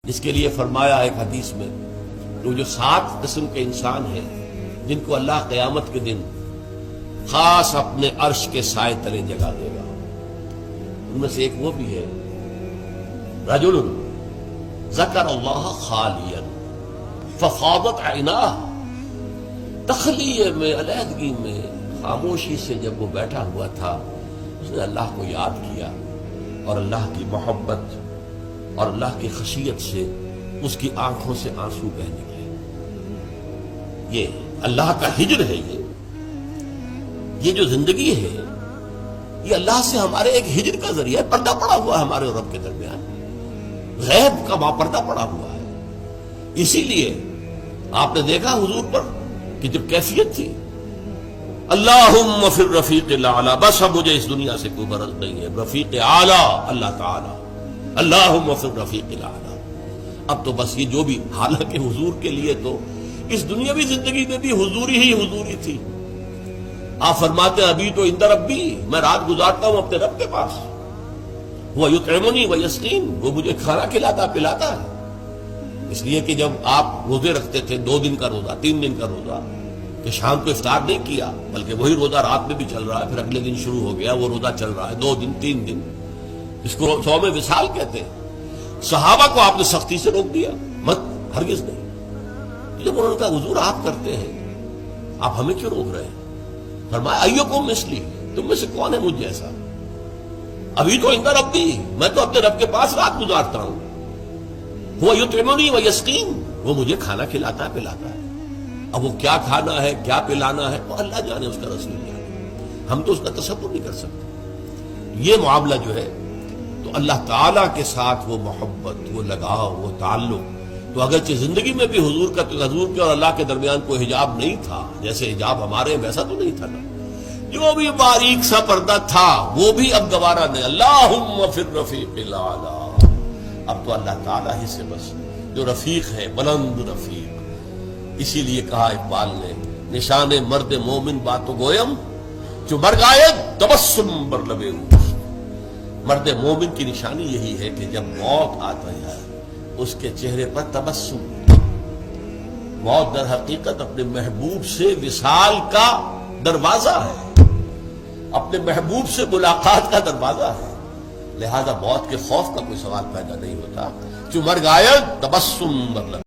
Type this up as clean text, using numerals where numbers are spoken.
اس کے لیے فرمایا ایک حدیث میں کہ وہ جو 7 قسم کے انسان ہیں جن کو اللہ قیامت کے دن خاص اپنے عرش کے سائے تلے جگہ دے گا، ان میں سے ایک وہ بھی ہے رجل ذکر اللہ خالیا ففاضت عیناہ، تخلیے میں، علیحدگی میں، خاموشی سے جب وہ بیٹھا ہوا تھا اس نے اللہ کو یاد کیا اور اللہ کی محبت اور اللہ کی خشیت سے اس کی آنکھوں سے آنسو بہ نکلے۔ یہ اللہ کا ہجر ہے، یہ جو زندگی ہے یہ اللہ سے ہمارے ایک ہجر کا ذریعہ ہے، پردہ پڑا ہوا ہے ہمارے اور رب کے درمیان، غیب کا پردہ پڑا ہوا ہے۔ اسی لیے آپ نے دیکھا حضور پر کہ جب کیفیت تھی اللہم فی الرفیق الاعلی، بس اب مجھے اس دنیا سے کوئی غرض نہیں ہے، رفیق اعلی اللہ تعالی، اللہم فی الرفیق الاعلی۔ اب تو بس یہ جو بھی، حالانکہ حضور کے لیے تو اس دنیاوی زندگی میں بھی حضوری ہی حضوری تھی۔ آپ فرماتے ہیں ابھی تو عند ربی، میں رات گزارتا ہوں اپنے رب کے پاس، وہ یطعمنی ویسقین، وہ مجھے کھانا کھلاتا پلاتا ہے۔ اس لیے کہ جب آپ روزے رکھتے تھے 2 دن کا روزہ، 3 دن کا روزہ، کہ شام کو افطار نہیں کیا بلکہ وہی روزہ رات میں بھی چل رہا ہے، پھر اگلے دن شروع ہو گیا وہ روزہ چل رہا ہے 2 دن 3 دن، اس کو صوم وصال کہتے ہیں۔ صحابہ کو آپ نے سختی سے روک دیا، مت، ہرگز نہیں۔ جب انہوں نے کہا حضور آپ کرتے ہیں، آپ ہمیں کیوں روک رہے ہیں؟ فرمایا ایکم مثلی، تم میں سے کون ہے مجھ جیسا؟ ابھی تو عند ربی، میں تو اپنے رب کے پاس رات گزارتا ہوں، وہ یطعمنی ویسقین، وہ مجھے کھانا کھلاتا ہے پلاتا ہے۔ اب وہ کیا کھانا ہے کیا پلانا ہے وہ اللہ جانے، اس کا رسول جانے، ہم تو اس کا تصور نہیں کر سکتے۔ یہ معاملہ جو ہے تو اللہ تعالیٰ کے ساتھ وہ محبت، وہ لگاؤ، وہ تعلق، تو اگرچہ زندگی میں بھی حضور کے اور اللہ کے درمیان کوئی حجاب نہیں تھا، جیسے حجاب ہمارے ویسا تو نہیں تھا نا، جو بھی باریک سا پردہ تھا وہ بھی اب گوارا نہیں۔ اللہم فی الرفیق الاعلی، اب تو اللہ تعالیٰ ہی سے بس، جو رفیق ہے، بلند رفیق۔ اسی لیے کہا اقبال نے نشان مرد مومن باتو گویم جو مر گائے تبسم بر لبے او۔ مرد مومن کی نشانی یہی ہے کہ جب موت آتا ہے اس کے چہرے پر تبسم۔ موت در حقیقت اپنے محبوب سے وصال کا دروازہ ہے، اپنے محبوب سے ملاقات کا دروازہ ہے، لہذا موت کے خوف کا کوئی سوال پیدا نہیں ہوتا۔ جو مر گائے تبسم بر لبے